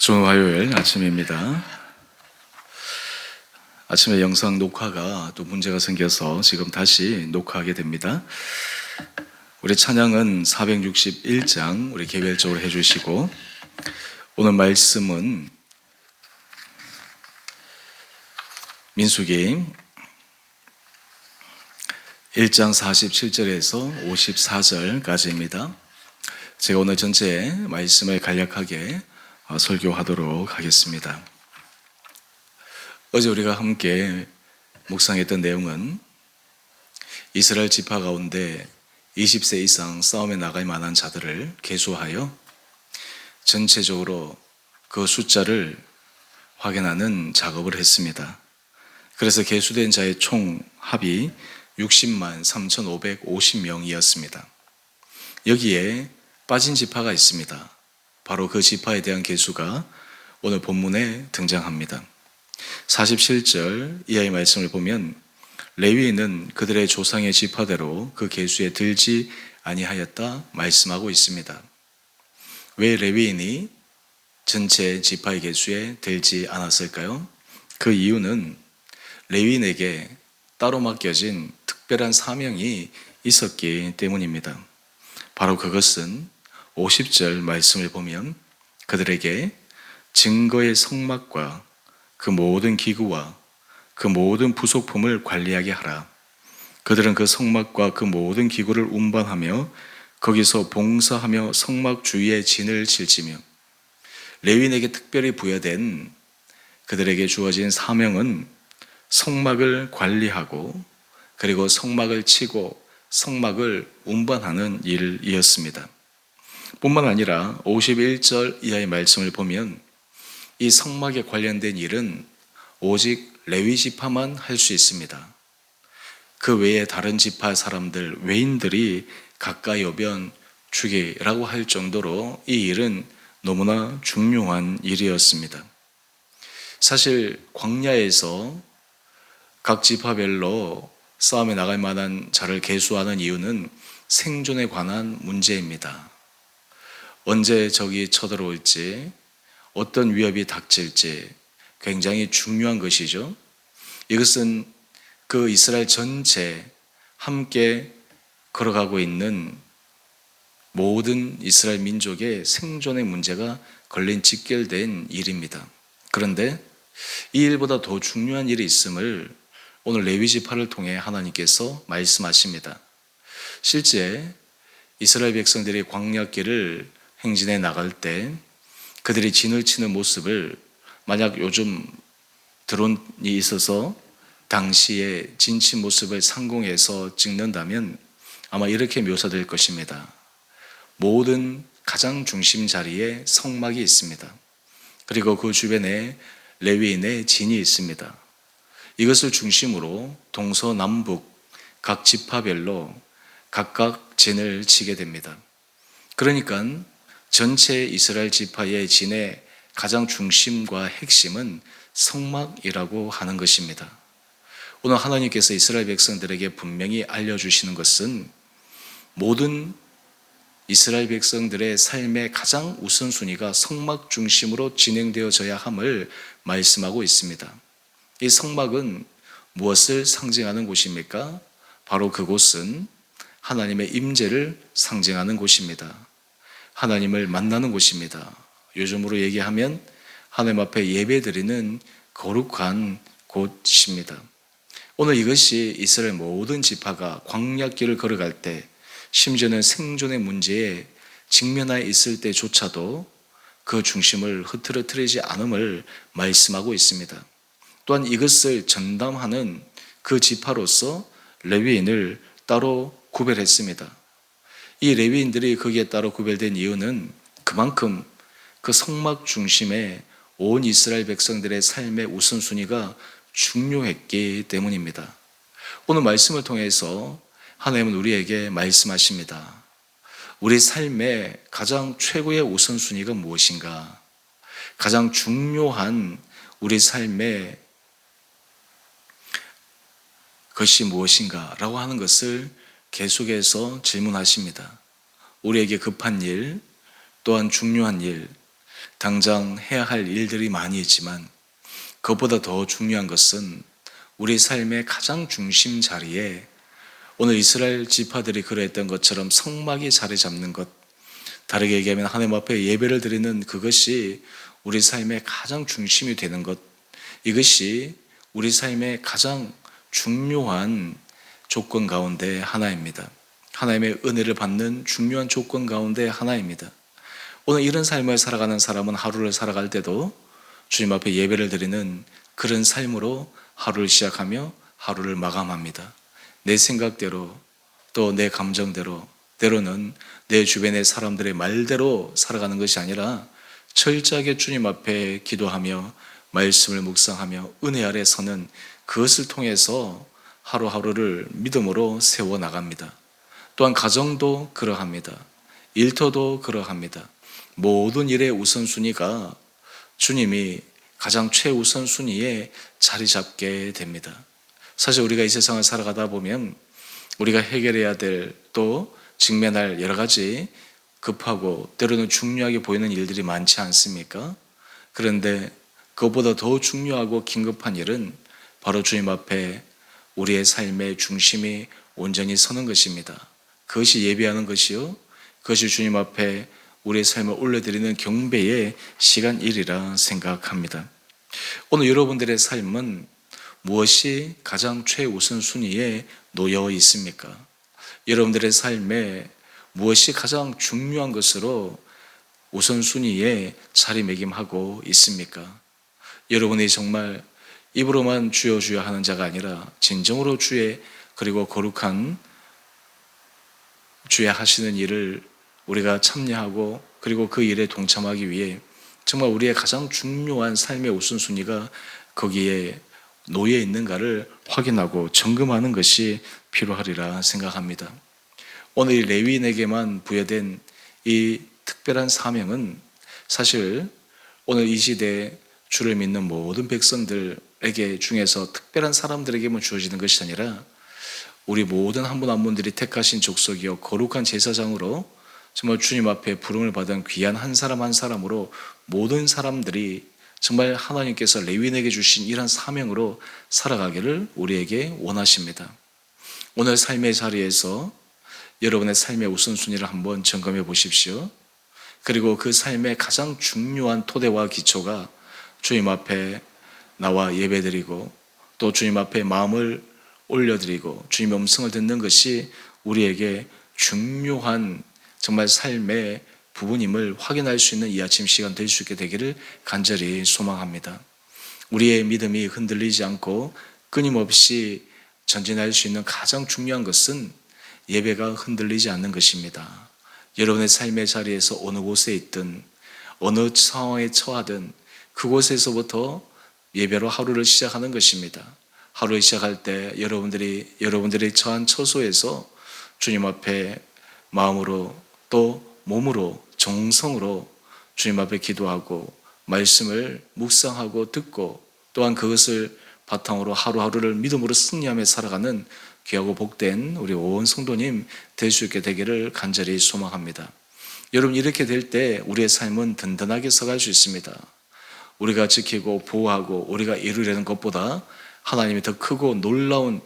좋은 화요일 아침입니다. 아침에 영상 녹화가 또 문제가 생겨서 지금 다시 녹화하게 됩니다. 우리 찬양은 461장 우리 개별적으로 해주시고, 오늘 말씀은 민수기 1장 47절에서 54절까지입니다. 제가 오늘 전체 말씀을 간략하게 설교하도록 하겠습니다. 어제 우리가 함께 묵상했던 내용은 이스라엘 지파 가운데 20세 이상 싸움에 나갈 만한 자들을 계수하여 전체적으로 그 숫자를 확인하는 작업을 했습니다. 그래서 계수된 자의 총 합이 60만 3,550명이었습니다. 여기에 빠진 지파가 있습니다. 바로 그 지파에 대한 계수가 오늘 본문에 등장합니다. 47절 이하의 말씀을 보면 레위인은 그들의 조상의 지파대로 그 계수에 들지 아니하였다 말씀하고 있습니다. 왜 레위인이 전체 지파의 계수에 들지 않았을까요? 그 이유는 레위인에게 따로 맡겨진 특별한 사명이 있었기 때문입니다. 바로 그것은 50절 말씀을 보면 그들에게 증거의 성막과 그 모든 기구와 그 모든 부속품을 관리하게 하라. 그들은 그 성막과 그 모든 기구를 운반하며 거기서 봉사하며 성막 주위에 진을 칠지며, 레위인에게 특별히 부여된 그들에게 주어진 사명은 성막을 관리하고 그리고 성막을 치고 성막을 운반하는 일이었습니다. 뿐만 아니라 51절 이하의 말씀을 보면 이 성막에 관련된 일은 오직 레위 지파만 할 수 있습니다. 그 외에 다른 지파 사람들, 외인들이 가까이 오면 죽이라고 할 정도로 이 일은 너무나 중요한 일이었습니다. 사실 광야에서 각 지파별로 싸움에 나갈 만한 자를 계수하는 이유는 생존에 관한 문제입니다. 언제 적이 쳐들어올지, 어떤 위협이 닥칠지 굉장히 중요한 것이죠. 이것은 그 이스라엘 전체 함께 걸어가고 있는 모든 이스라엘 민족의 생존의 문제가 걸린 직결된 일입니다. 그런데 이 일보다 더 중요한 일이 있음을 오늘 레위 지파를 통해 하나님께서 말씀하십니다. 실제 이스라엘 백성들이 광야길을 행진해 나갈 때 그들이 진을 치는 모습을 만약 요즘 드론이 있어서 당시의 진치 모습을 상공에서 찍는다면 아마 이렇게 묘사될 것입니다. 모든 가장 중심 자리에 성막이 있습니다. 그리고 그 주변에 레위인의 진이 있습니다. 이것을 중심으로 동서남북 각 지파별로 각각 진을 치게 됩니다. 그러니까 전체 이스라엘 지파의 진의 가장 중심과 핵심은 성막이라고 하는 것입니다. 오늘 하나님께서 이스라엘 백성들에게 분명히 알려주시는 것은 모든 이스라엘 백성들의 삶의 가장 우선순위가 성막 중심으로 진행되어져야 함을 말씀하고 있습니다. 이 성막은 무엇을 상징하는 곳입니까? 바로 그곳은 하나님의 임재를 상징하는 곳입니다. 하나님을 만나는 곳입니다. 요즘으로 얘기하면 하나님 앞에 예배드리는 거룩한 곳입니다. 오늘 이것이 이스라엘 모든 지파가 광야길을 걸어갈 때, 심지어는 생존의 문제에 직면하여 있을 때조차도 그 중심을 흐트러뜨리지 않음을 말씀하고 있습니다. 또한 이것을 전담하는 그 지파로서 레위인을 따로 구별했습니다. 이 레위인들이 거기에 따로 구별된 이유는 그만큼 그 성막 중심에 온 이스라엘 백성들의 삶의 우선순위가 중요했기 때문입니다. 오늘 말씀을 통해서 하나님은 우리에게 말씀하십니다. 우리 삶의 가장 최고의 우선순위가 무엇인가? 가장 중요한 우리 삶의 것이 무엇인가? 라고 하는 것을 계속해서 질문하십니다. 우리에게 급한 일, 또한 중요한 일, 당장 해야 할 일들이 많이 있지만 그것보다 더 중요한 것은 우리 삶의 가장 중심 자리에 오늘 이스라엘 지파들이 그러했던 것처럼 성막이 자리 잡는 것, 다르게 얘기하면 하나님 앞에 예배를 드리는 그것이 우리 삶의 가장 중심이 되는 것, 이것이 우리 삶의 가장 중요한 조건 가운데 하나입니다. 하나님의 은혜를 받는 중요한 조건 가운데 하나입니다. 오늘 이런 삶을 살아가는 사람은 하루를 살아갈 때도 주님 앞에 예배를 드리는 그런 삶으로 하루를 시작하며 하루를 마감합니다. 내 생각대로 또 내 감정대로 때로는 내 주변의 사람들의 말대로 살아가는 것이 아니라 철저하게 주님 앞에 기도하며 말씀을 묵상하며 은혜 아래 서는 그것을 통해서 하루하루를 믿음으로 세워나갑니다. 또한 가정도 그러합니다. 일터도 그러합니다. 모든 일의 우선순위가 주님이 가장 최우선순위에 자리 잡게 됩니다. 사실 우리가 이 세상을 살아가다 보면 우리가 해결해야 될 또 직면할 여러 가지 급하고 때로는 중요하게 보이는 일들이 많지 않습니까? 그런데 그것보다 더 중요하고 긴급한 일은 바로 주님 앞에 우리의 삶의 중심이 온전히 서는 것입니다. 그것이 예배하는 것이요, 그것이 주님 앞에 우리의 삶을 올려드리는 경배의 시간이라 생각합니다. 오늘 여러분들의 삶은 무엇이 가장 최우선순위에 놓여 있습니까? 여러분들의 삶에 무엇이 가장 중요한 것으로 우선순위에 자리매김하고 있습니까? 여러분이 정말 입으로만 주여 주여 하는 자가 아니라 진정으로 주의 그리고 거룩한 주의 하시는 일을 우리가 참여하고 그리고 그 일에 동참하기 위해 정말 우리의 가장 중요한 삶의 우선순위가 거기에 놓여 있는가를 확인하고 점검하는 것이 필요하리라 생각합니다. 오늘 이 레위인에게만 부여된 이 특별한 사명은 사실 오늘 이 시대에 주를 믿는 모든 백성들에게 중에서 특별한 사람들에게만 주어지는 것이 아니라 우리 모든 한 분 한 분들이 택하신 족속이요 거룩한 제사장으로 정말 주님 앞에 부름을 받은 귀한 한 사람 한 사람으로 모든 사람들이 정말 하나님께서 레위인에게 주신 이러한 사명으로 살아가기를 우리에게 원하십니다. 오늘 삶의 자리에서 여러분의 삶의 우선순위를 한번 점검해 보십시오. 그리고 그 삶의 가장 중요한 토대와 기초가 주님 앞에 나와 예배드리고 또 주님 앞에 마음을 올려드리고 주님의 음성을 듣는 것이 우리에게 중요한 정말 삶의 부분임을 확인할 수 있는 이 아침 시간 될 수 있게 되기를 간절히 소망합니다. 우리의 믿음이 흔들리지 않고 끊임없이 전진할 수 있는 가장 중요한 것은 예배가 흔들리지 않는 것입니다. 여러분의 삶의 자리에서 어느 곳에 있든 어느 상황에 처하든 그곳에서부터 예배로 하루를 시작하는 것입니다. 하루를 시작할 때 여러분들이 처한 처소에서 주님 앞에 마음으로 또 몸으로 정성으로 주님 앞에 기도하고 말씀을 묵상하고 듣고 또한 그것을 바탕으로 하루하루를 믿음으로 승리하며 살아가는 귀하고 복된 우리 온 성도님 될 수 있게 되기를 간절히 소망합니다. 여러분 이렇게 될 때 우리의 삶은 든든하게 서갈 수 있습니다. 우리가 지키고 보호하고 우리가 이루려는 것보다 하나님이 더 크고 놀라운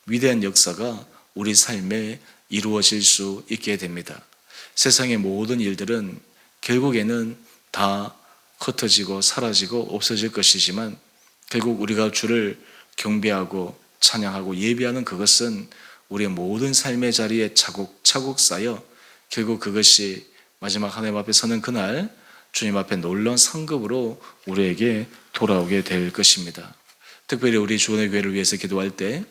위대한 역사가 우리 삶에 이루어질 수 있게 됩니다. 세상의 모든 일들은 결국에는 다 흩어지고 사라지고 없어질 것이지만 결국 우리가 주를 경배하고 찬양하고 예배하는 그것은 우리의 모든 삶의 자리에 차곡차곡 쌓여 결국 그것이 마지막 하나님 앞에 서는 그날 주님 앞에 놀라운 상급으로 우리에게 돌아오게 될 것입니다. 특별히 우리 주원의 교회를 위해서 기도할 때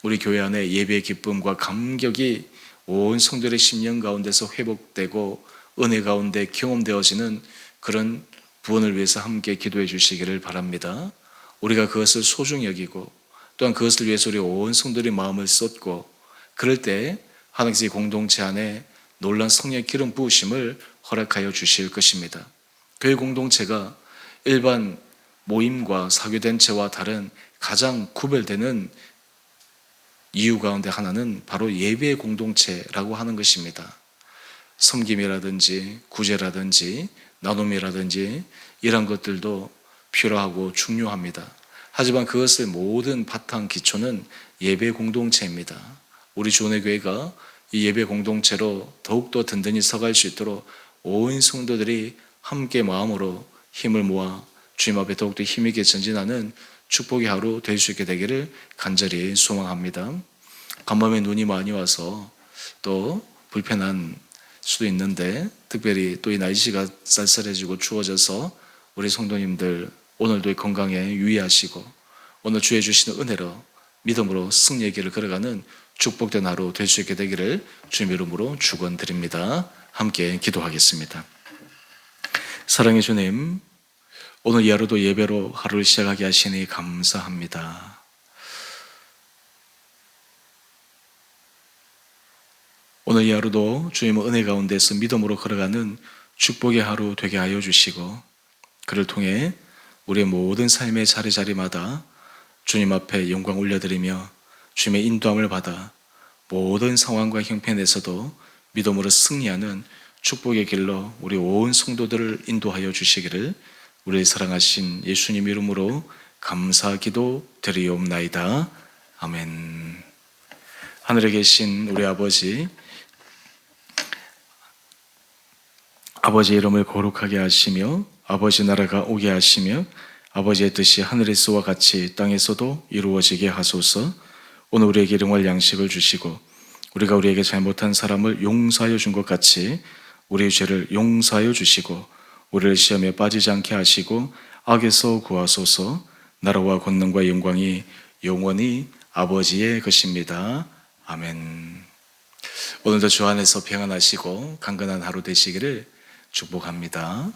우리 교회 안에 예배의 기쁨과 감격이 온 성도들의 심령 가운데서 회복되고 은혜 가운데 경험되어지는 그런 부원을 위해서 함께 기도해 주시기를 바랍니다. 우리가 그것을 소중히 여기고 또한 그것을 위해서 우리 온 성도들이 마음을 쏟고 그럴 때 하나님의 공동체 안에 놀라운 성령의 기름 부으심을 허락하여 주실 것입니다. 교회 공동체가 일반 모임과 사교단체와 다른 가장 구별되는 이유 가운데 하나는 바로 예배의 공동체라고 하는 것입니다. 섬김이라든지 구제라든지 나눔이라든지 이런 것들도 필요하고 중요합니다. 하지만 그것의 모든 바탕 기초는 예배 공동체입니다. 우리 주원의교회가 이 예배 공동체로 더욱더 든든히 서갈 수 있도록 온 성도들이 함께 마음으로 힘을 모아 주님 앞에 더욱더 힘있게 전진하는 축복의 하루 될 수 있게 되기를 간절히 소망합니다. 간밤에 눈이 많이 와서 또 불편한 수도 있는데, 특별히 또 이 날씨가 쌀쌀해지고 추워져서 우리 성도님들 오늘도 건강에 유의하시고 오늘 주의 주시는 은혜로 믿음으로 승리의 길을 걸어가는 축복된 하루 될 수 있게 되기를 주님의 이름으로 축원드립니다. 함께 기도하겠습니다. 사랑의 주님, 오늘 이 하루도 예배로 하루를 시작하게 하시니 감사합니다. 오늘 이 하루도 주님의 은혜 가운데서 믿음으로 걸어가는 축복의 하루 되게 하여 주시고, 그를 통해 우리의 모든 삶의 자리자리마다 주님 앞에 영광 올려드리며 주님의 인도함을 받아 모든 상황과 형편에서도 믿음으로 승리하는 축복의 길로 우리 온 성도들을 인도하여 주시기를 우리의 사랑하신 예수님 이름으로 감사 기도 드리옵나이다. 아멘. 하늘에 계신 우리 아버지의 이름을 거룩하게 하시며 아버지 나라가 오게 하시며 아버지의 뜻이 하늘에서와 같이 땅에서도 이루어지게 하소서. 오늘 우리에게 일용할 양식을 주시고 우리가 우리에게 잘못한 사람을 용서하여 준 것 같이 우리의 죄를 용서하여 주시고 우리를 시험에 빠지지 않게 하시고 악에서 구하소서. 나라와 권능과 영광이 영원히 아버지의 것입니다. 아멘. 오늘도 주 안에서 평안하시고 강건한 하루 되시기를 축복합니다.